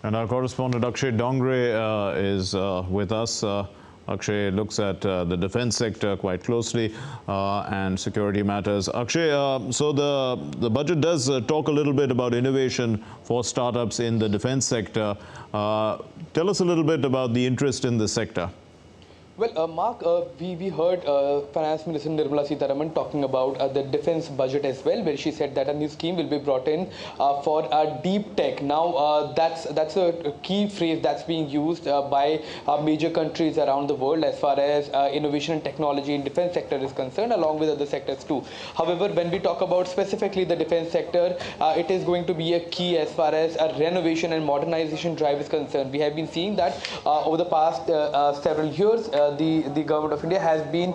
And our correspondent Akshay Dongre is with us. Akshay looks at the defense sector quite closely and security matters. Akshay, so the budget does talk a little bit about innovation for startups in the defense sector. Tell us a little bit about the interest in the sector. Well, Mark, we heard Finance Minister Nirmala Sitharaman talking about the defense budget as well, where she said that a new scheme will be brought in for deep tech. Now, that's a key phrase that's being used by major countries around the world as far as innovation and technology in defense sector is concerned, along with other sectors too. However, when we talk about specifically the defense sector, it is going to be a key as far as a renovation and modernization drive is concerned. We have been seeing that over the past several years, the government of India has been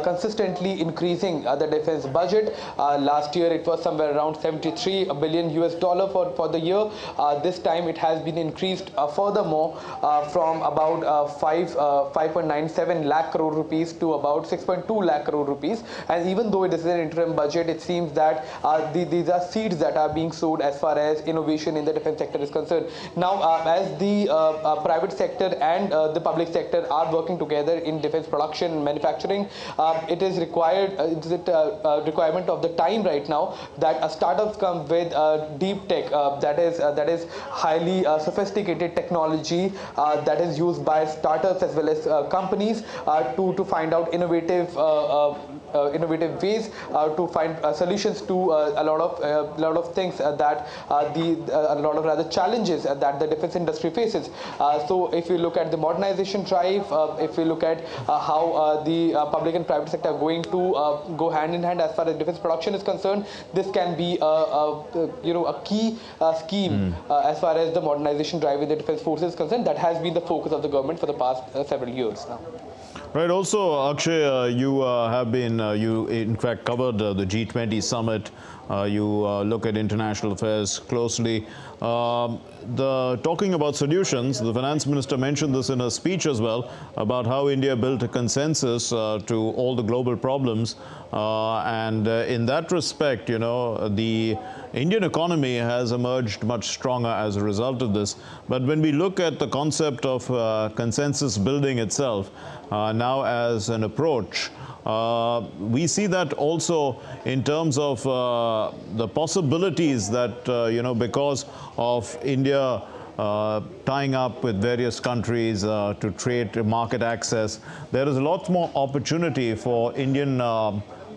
consistently increasing the defense budget. Last year it was somewhere around 73 billion US dollar for the year. This time it has been increased furthermore from about 5.97 lakh crore rupees to about 6.2 lakh crore rupees. And even though it is an interim budget, it seems that these are seeds that are being sowed as far as innovation in the defense sector is concerned. Now, as the private sector and the public sector are working together in defense production and manufacturing, it is required, requirement of the time right now that startups come with deep tech that is highly sophisticated technology that is used by startups as well as companies to find out innovative ways to find solutions to a lot of things that a lot of rather challenges that the defense industry faces. So if you look at the modernization drive, if we look at how the public and private sector are going to go hand in hand as far as defense production is concerned, this can be a key scheme as far as the modernization drive in the defense forces is concerned. That has been the focus of the government for the past several years now. Right. Also, Akshay, you have been, you in fact covered the G20 summit. You look at international affairs closely. Talking about solutions, the finance minister mentioned this in a speech as well, about how India built a consensus to all the global problems. And in that respect, you know, the Indian economy has emerged much stronger as a result of this. But when we look at the concept of consensus building itself now as an approach, we see that also in terms of the possibilities that, you know, because of India tying up with various countries to trade market access, there is a lot more opportunity for Indian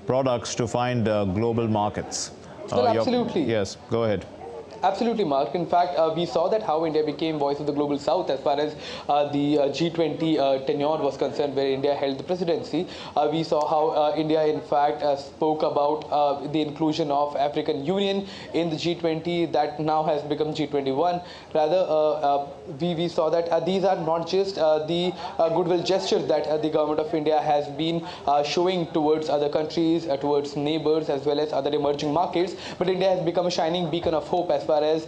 products to find global markets. Well, absolutely. Yes, go ahead. Absolutely, Mark. In fact, we saw that how India became voice of the global south as far as the G20 tenure was concerned, where India held the presidency. We saw how India, in fact, spoke about the inclusion of African Union in the G20 that now has become G21. Rather, we saw that these are not just the goodwill gestures that the government of India has been showing towards other countries, towards neighbors, as well as other emerging markets, but India has become a shining beacon of hope as far as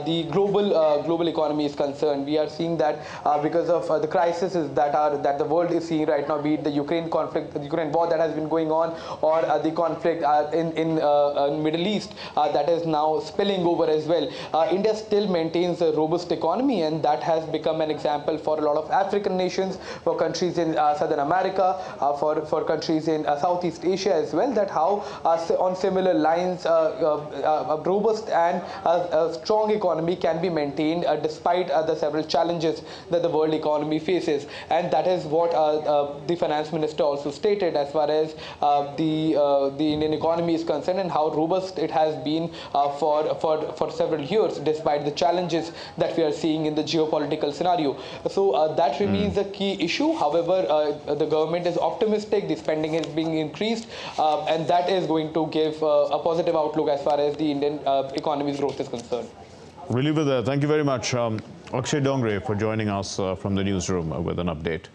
the global economy is concerned. We are seeing that because of the crises that the world is seeing right now, be it the Ukraine conflict, the Ukraine war that has been going on, or the conflict in Middle East that is now spilling over as well. India still maintains a robust economy, and that has become an example for a lot of African nations, for countries in Southern America, for countries in Southeast Asia as well, that how on similar lines a robust and a strong economy can be maintained despite the several challenges that the world economy faces. And that is what the finance minister also stated as far as the Indian economy is concerned, and how robust it has been for several years despite the challenges that we are seeing in the geopolitical scenario. So that remains a key issue. However, the government is optimistic, the spending is being increased, and that is going to give a positive outlook as far as the Indian economy's growth is concerned. We'll leave it there. Thank you very much, Akshay Dongre, for joining us from the newsroom with an update.